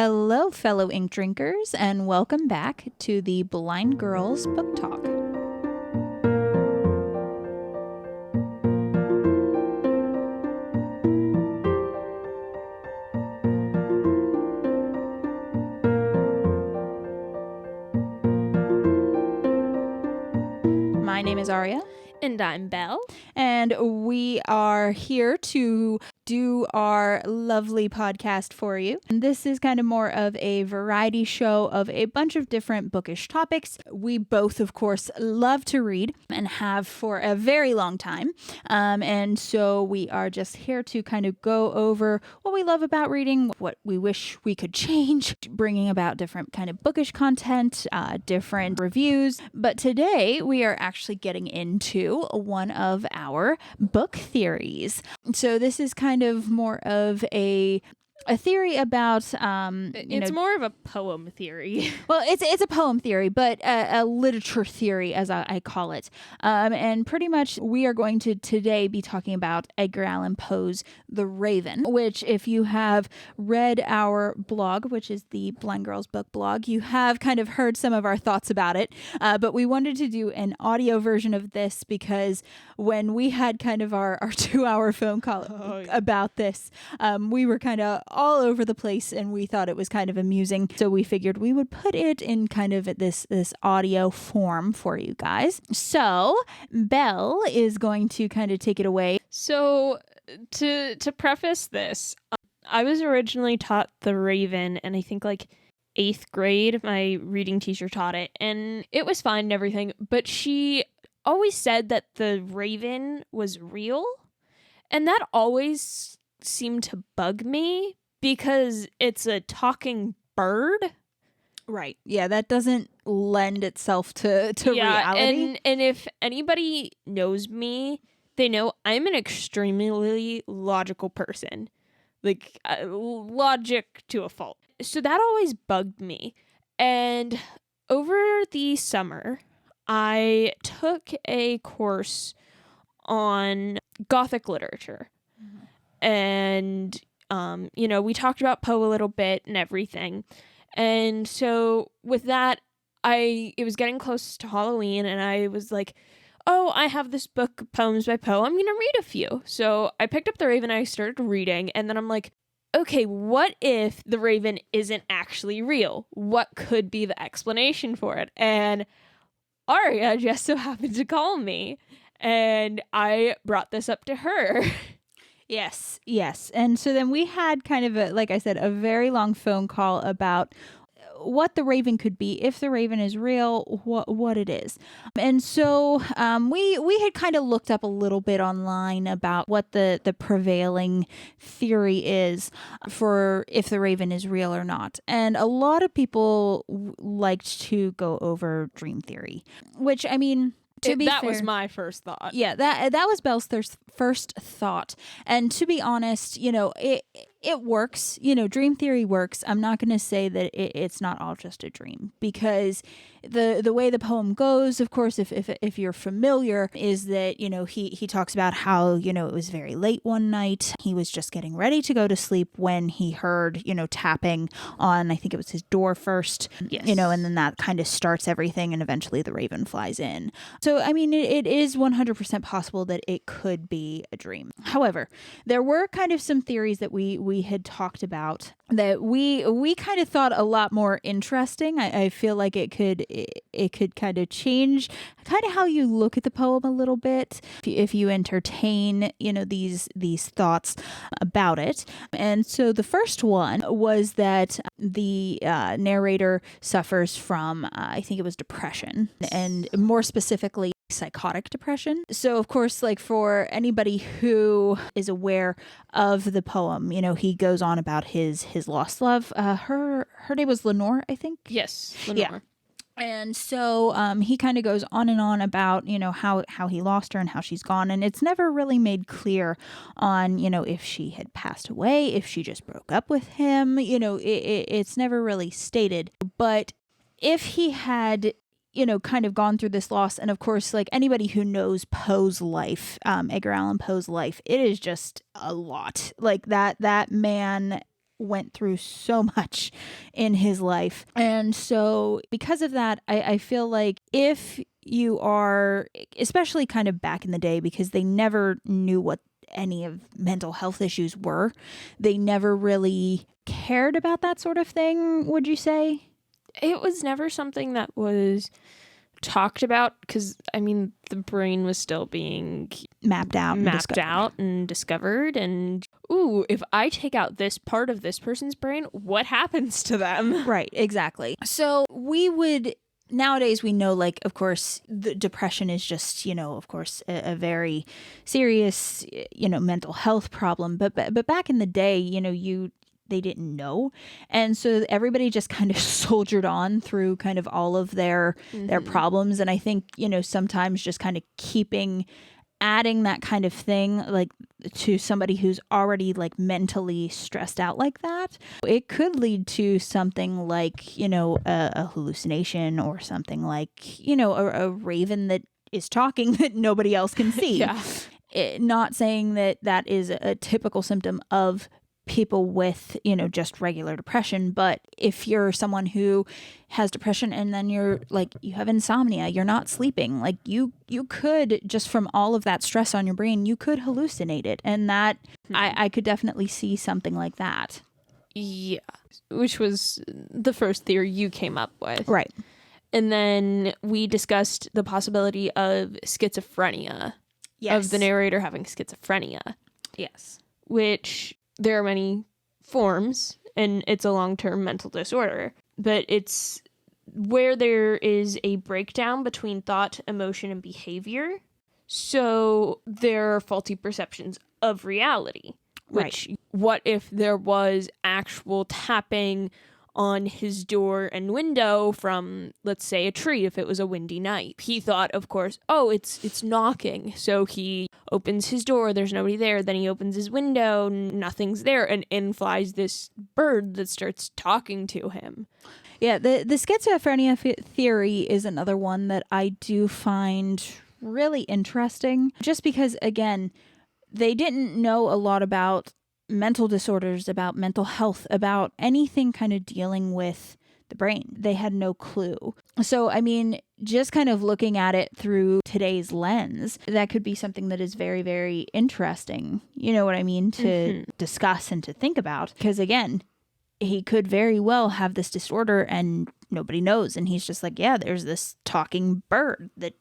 Hello, fellow ink drinkers, and welcome back to the Blind Girls Book Talk. My name is Aria. And I'm Belle. And we are here to do our lovely podcast for you. And this is kind of more of a variety show of a bunch of different bookish topics. We both, of course, love to read and have for a very long time. And so we are just here to kind of go over what we love about reading, what we wish we could change, bringing about different kind of bookish content, different reviews. But today we are actually getting into one of our book theories. So this is kind of more of a theory about it's more of a poem theory. Well, it's a poem theory, but a literature theory, as I call it. And pretty much we are going to today be talking about Edgar Allen Poe's The Raven, which if you have read our blog, which is the Blind Girls Book blog, you have kind of heard some of our thoughts about it. But we wanted to do an audio version of this because when we had kind of our 2-hour phone call about this, we were kind of all over the place and we thought it was kind of amusing. So we figured we would put it in kind of this audio form for you guys. So Belle is going to kind of take it away. So to preface this, I was originally taught The Raven, and I think like 8th grade, my reading teacher taught it, and it was fine and everything, but she always said that the Raven was real, and that always seemed to bug me because it's a talking bird. Right. Yeah, that doesn't lend itself to reality. And if anybody knows me, they know I'm an extremely logical person. Like, logic to a fault. So that always bugged me. And over the summer, I took a course on Gothic literature. Mm-hmm. And we talked about Poe a little bit and everything. And so with that, it was getting close to Halloween and I was like, oh, I have this book of poems by Poe. I'm going to read a few. So I picked up The Raven and I started reading. And then I'm like, okay, what if The Raven isn't actually real? What could be the explanation for it? And Aria just so happened to call me. And I brought this up to her. Yes. And so then we had kind of like I said, a very long phone call about what the Raven could be, if the Raven is real, what it is. And so we had kind of looked up a little bit online about what the prevailing theory is for if the Raven is real or not. And a lot of people liked to go over dream theory, which I mean, that was my first thought. Yeah, that was Belle's first thought. And to be honest, it works. Dream theory works. I'm not going to say that it's not all just a dream, because the way the poem goes, of course, if you're familiar, is that, he talks about how, it was very late one night. He was just getting ready to go to sleep when he heard, tapping on, I think it was his door first, yes. And then that kind of starts everything and eventually the Raven flies in. So, I mean, it is 100% possible that it could be a dream. However, there were kind of some theories that we had talked about that we kind of thought a lot more interesting. I feel like it could kind of change kind of how you look at the poem a little bit if you entertain, these thoughts about it. And so the first one was that the narrator suffers from, I think it was depression, and more specifically, psychotic depression. So of course, like for anybody who is aware of the poem, he goes on about his lost love. Her name was Lenore, I think. Yes, Lenore. Yeah. And so he kind of goes on and on about, how he lost her and how she's gone. And it's never really made clear on, if she had passed away, if she just broke up with him. It's never really stated. But if he had kind of gone through this loss, and of course, like anybody who knows Poe's life, Edgar Allan Poe's life, it is just a lot. Like that man went through so much in his life. And so because of that, I feel like if you are, especially kind of back in the day, because they never knew what any of mental health issues were, they never really cared about that sort of thing, would you say? It was never something that was talked about because, I mean, the brain was still being mapped out and discovered. And, ooh, if I take out this part of this person's brain, what happens to them? Right, exactly. So nowadays we know, like, of course, the depression is just, of course, a very serious, mental health problem. But back in the day, they didn't know. And so everybody just kind of soldiered on through kind of all of their problems. And I think, sometimes just kind of adding that kind of thing, like, to somebody who's already, like, mentally stressed out like that, it could lead to something like, a hallucination, or something like, a raven that is talking that nobody else can see. Yeah. Not saying that is a typical symptom of people with, just regular depression. But if you're someone who has depression and then you're like, you have insomnia, you're not sleeping, like you could, just from all of that stress on your brain, you could hallucinate it. And that I could definitely see something like that. Yeah. Which was the first theory you came up with. Right. And then we discussed the possibility of schizophrenia. Yes. Of the narrator having schizophrenia. Yes. Which there are many forms, and it's a long-term mental disorder, but it's where there is a breakdown between thought, emotion, and behavior. So there are faulty perceptions of reality, which what if there was actual tapping on his door and window from, let's say, a tree if it was a windy night. He thought, of course, oh, it's knocking. So he opens his door, there's nobody there. Then he opens his window, nothing's there. And in flies this bird that starts talking to him. Yeah, the schizophrenia theory is another one that I do find really interesting. Just because, again, they didn't know a lot about mental disorders, about mental health, about anything kind of dealing with the brain. They had no clue. So, I mean, just kind of looking at it through today's lens, that could be something that is very, very interesting, you know what I mean, to discuss and to think about. Because again, he could very well have this disorder and nobody knows. And he's just like, yeah, there's this talking bird that,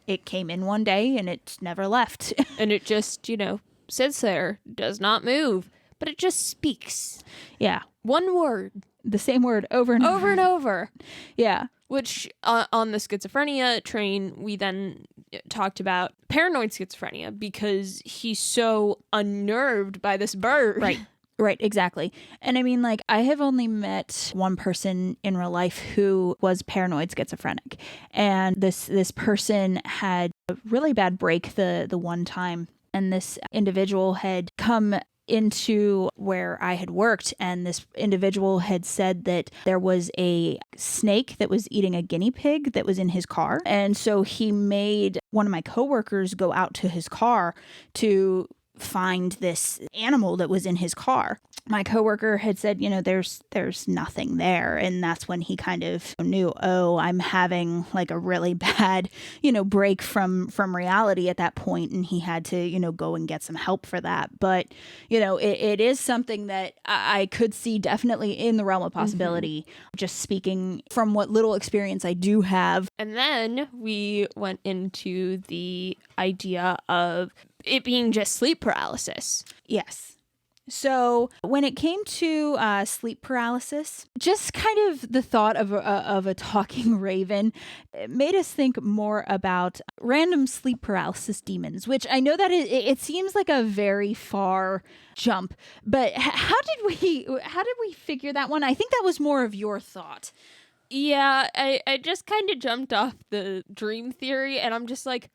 it came in one day and it never left. And it just, sits there, does not move, but it just speaks. Yeah. One word. The same word over and over. Over and over. Yeah. Which, on the schizophrenia train, we then talked about paranoid schizophrenia because he's so unnerved by this bird. Right, exactly. And I mean, like, I have only met one person in real life who was paranoid schizophrenic. And this person had a really bad break the one time. And this individual had come into where I had worked, and this individual had said that there was a snake that was eating a guinea pig that was in his car. And so he made one of my coworkers go out to his car to find this animal that was in his car. My coworker had said, there's nothing there. And that's when he kind of knew, oh, I'm having like a really bad, break from reality at that point. And he had to, go and get some help for that. But, it is something that I could see definitely in the realm of possibility, just speaking from what little experience I do have. And then we went into the idea of it being just sleep paralysis. Yes. So when it came to sleep paralysis, just kind of the thought of a talking raven made us think more about random sleep paralysis demons, which I know that it seems like a very far jump, but how did we figure that one? I think that was more of your thought. Yeah, I just kind of jumped off the dream theory, and I'm just like,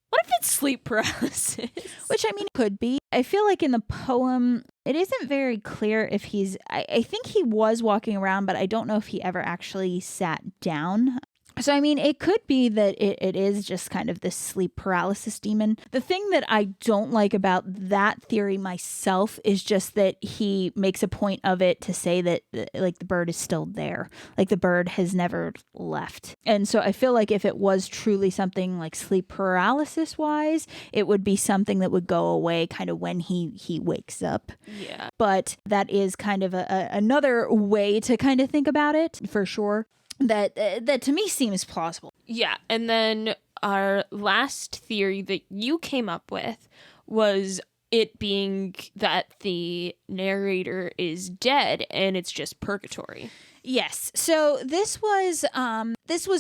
what if it's sleep paralysis? Which, I mean, could be. I feel like in the poem, it isn't very clear if he's... I think he was walking around, but I don't know if he ever actually sat down. So, I mean, it could be that it is just kind of this sleep paralysis demon. The thing that I don't like about that theory myself is just that he makes a point of it to say that, like, the bird is still there. Like, the bird has never left. And so I feel like if it was truly something like sleep paralysis wise, it would be something that would go away kind of when he wakes up. Yeah. But that is kind of another way to kind of think about it, for sure. That to me seems plausible. Yeah, and then our last theory that you came up with was it being that the narrator is dead and it's just purgatory. Yes. So this was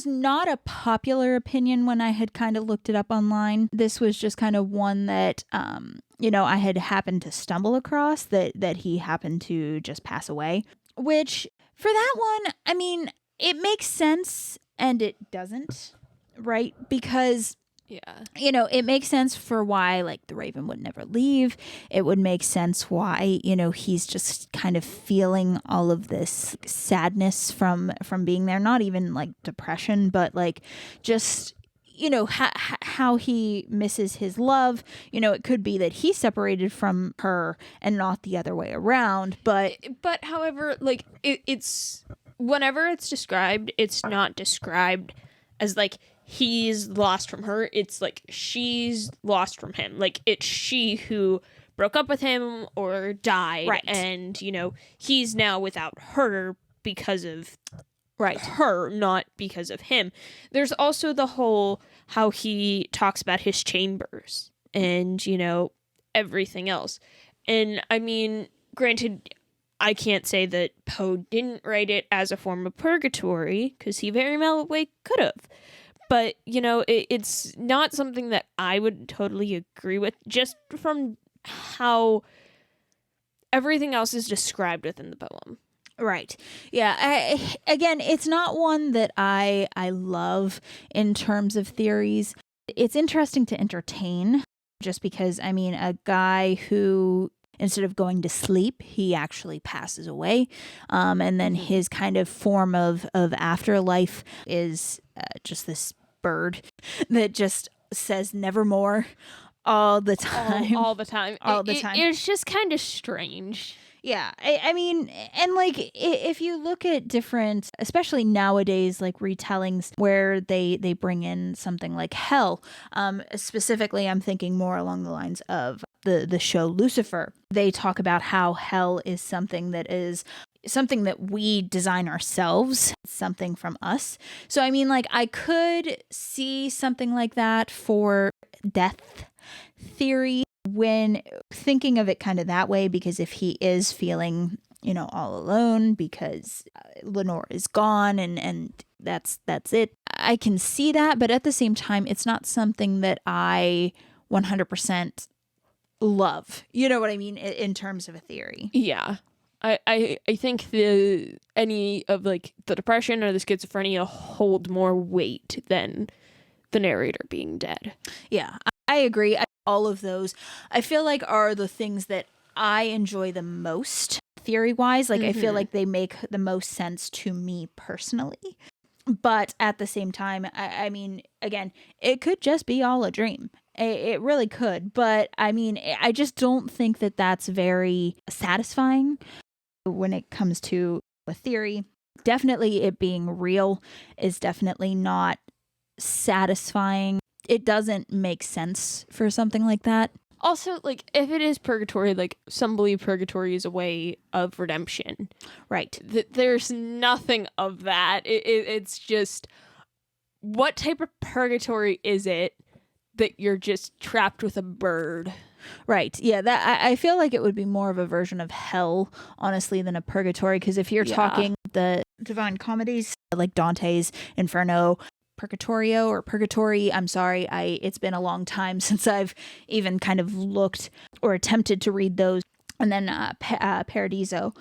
not a popular opinion when I had kind of looked it up online. This was just kind of one that I had happened to stumble across, that he happened to just pass away. Which, for that one, I mean, it makes sense and it doesn't, right? Because, it makes sense for why, like, the raven would never leave. It would make sense why, he's just kind of feeling all of this sadness from being there. Not even, like, depression, but, like, just, how he misses his love. It could be that he's separated from her and not the other way around. But however, like, it's... whenever it's described, it's not described as, like, he's lost from her. It's like she's lost from him. Like, it's she who broke up with him or died. Right. And, he's now without her because of her, not because of him. There's also the whole how he talks about his chambers and, everything else. And, I mean, granted, I can't say that Poe didn't write it as a form of purgatory, because he very well could have. But, it's not something that I would totally agree with, just from how everything else is described within the poem. Right. Yeah. Again, it's not one that I love in terms of theories. It's interesting to entertain, just because, I mean, a guy who, instead of going to sleep, he actually passes away. And then his kind of form of afterlife is just this bird that just says nevermore all the time. All the time. All the time. It's just kind of strange. Yeah, I mean, and like, if you look at different, especially nowadays, like retellings where they bring in something like hell, specifically, I'm thinking more along the lines of the show Lucifer. They talk about how hell is something that we design ourselves, something from us. So, I mean, like, I could see something like that for death theory when thinking of it kind of that way, because if he is feeling, all alone because Lenore is gone and that's it, I can see that. But at the same time, it's not something that I 100% love. You know what I mean? In terms of a theory. Yeah. I think any of, like, the depression or the schizophrenia hold more weight than the narrator being dead. Yeah, I agree. All of those, I feel like, are the things that I enjoy the most theory-wise. Like, I feel like they make the most sense to me personally. But at the same time, I mean, again, it could just be all a dream. It really could. But, I mean, I just don't think that that's very satisfying when it comes to a theory. Definitely it being real is definitely not satisfying. It doesn't make sense for something like that. Also, like, if it is purgatory, like, some believe purgatory is a way of redemption. Right. There's nothing of that. It's just, what type of purgatory is it that you're just trapped with a bird? Right. Yeah, that I feel like it would be more of a version of hell, honestly, than a purgatory. Because if you're talking the Divine Comedies, like Dante's Inferno, Purgatorio or Purgatory, I'm sorry, it's been a long time since I've even kind of looked or attempted to read those. And then Paradiso.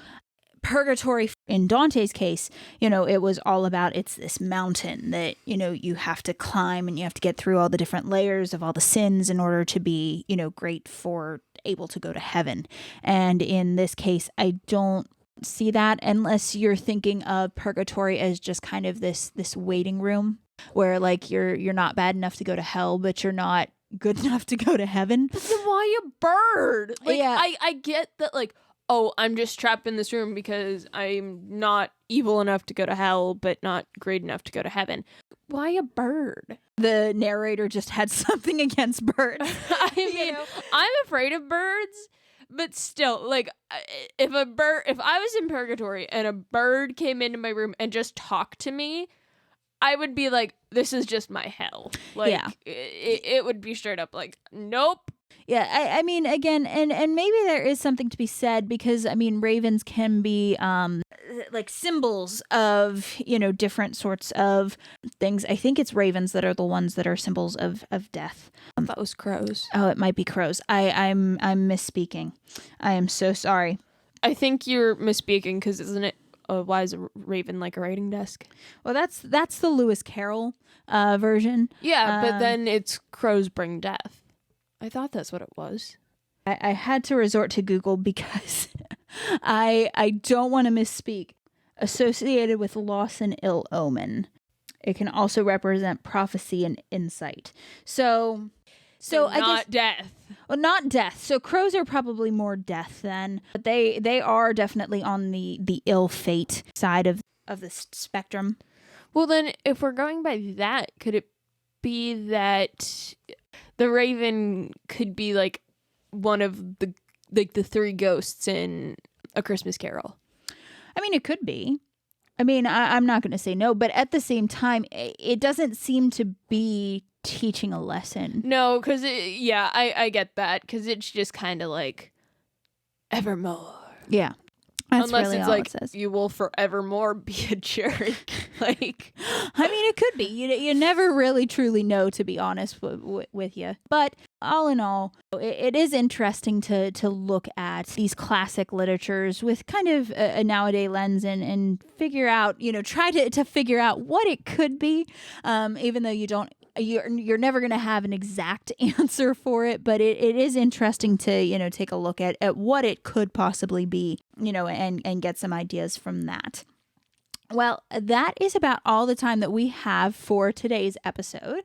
Purgatory, in Dante's case, it was all about, it's this mountain that, you have to climb and you have to get through all the different layers of all the sins in order to be, great for able to go to heaven. And in this case, I don't see that unless you're thinking of purgatory as just kind of this waiting room where like you're not bad enough to go to hell, but you're not good enough to go to heaven. But then why a bird? Like, Yeah. I get that, like, oh, I'm just trapped in this room because I'm not evil enough to go to hell, but not great enough to go to heaven. Why a bird? The narrator just had something against birds. I mean, I'm afraid of birds, but still, like, if I was in purgatory and a bird came into my room and just talked to me, I would be like, this is just my hell. Like, Yeah. it would be straight up like, nope. Yeah, I mean, again, and maybe there is something to be said because, I mean, ravens can be like symbols of, different sorts of things. I think it's ravens that are the ones that are symbols of death. I thought it was crows. Oh, it might be crows. I'm misspeaking. I am so sorry. I think you're misspeaking because isn't it, why is a raven like a writing desk? Well, that's the Lewis Carroll version. Yeah, but then it's crows bring death. I thought that's what it was. I had to resort to Google because I don't want to misspeak. Associated with loss and ill omen. It can also represent prophecy and insight. So I not guess, death. well, not death. So crows are probably more death then. But they are definitely on the ill fate side of the spectrum. Well, then, if we're going by that, could it be that the raven could be like one of the three ghosts in A Christmas Carol? I mean, it could be. I mean, I'm not going to say no, but at the same time, it doesn't seem to be teaching a lesson. No, because I get that, because it's just kind of like evermore. Yeah. That's Unless really it's all like, it says. you will forevermore be a jerk. Like, I mean, it could be. You never really truly know, to be honest with you. But all in all, it is interesting to look at these classic literatures with kind of a nowadays lens and figure out, try to figure out what it could be, even though you're never going to have an exact answer for it, but it is interesting to, take a look at what it could possibly be, and get some ideas from that. Well, that is about all the time that we have for today's episode.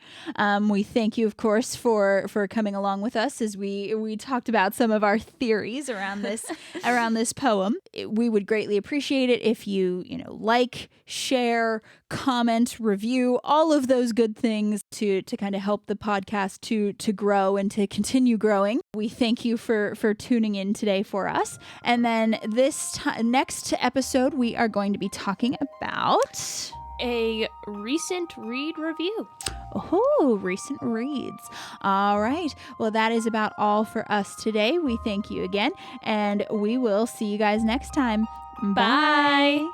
We thank you, of course, for coming along with us as we talked about some of our theories around this poem. We would greatly appreciate it if you like, share, comment, review, all of those good things to kind of help the podcast to grow and to continue growing. We thank you for tuning in today for us. And then next episode, we are going to be talking about a recent read review. Oh, recent reads. All right. Well, that is about all for us today. We thank you again, and we will see you guys next time. Bye.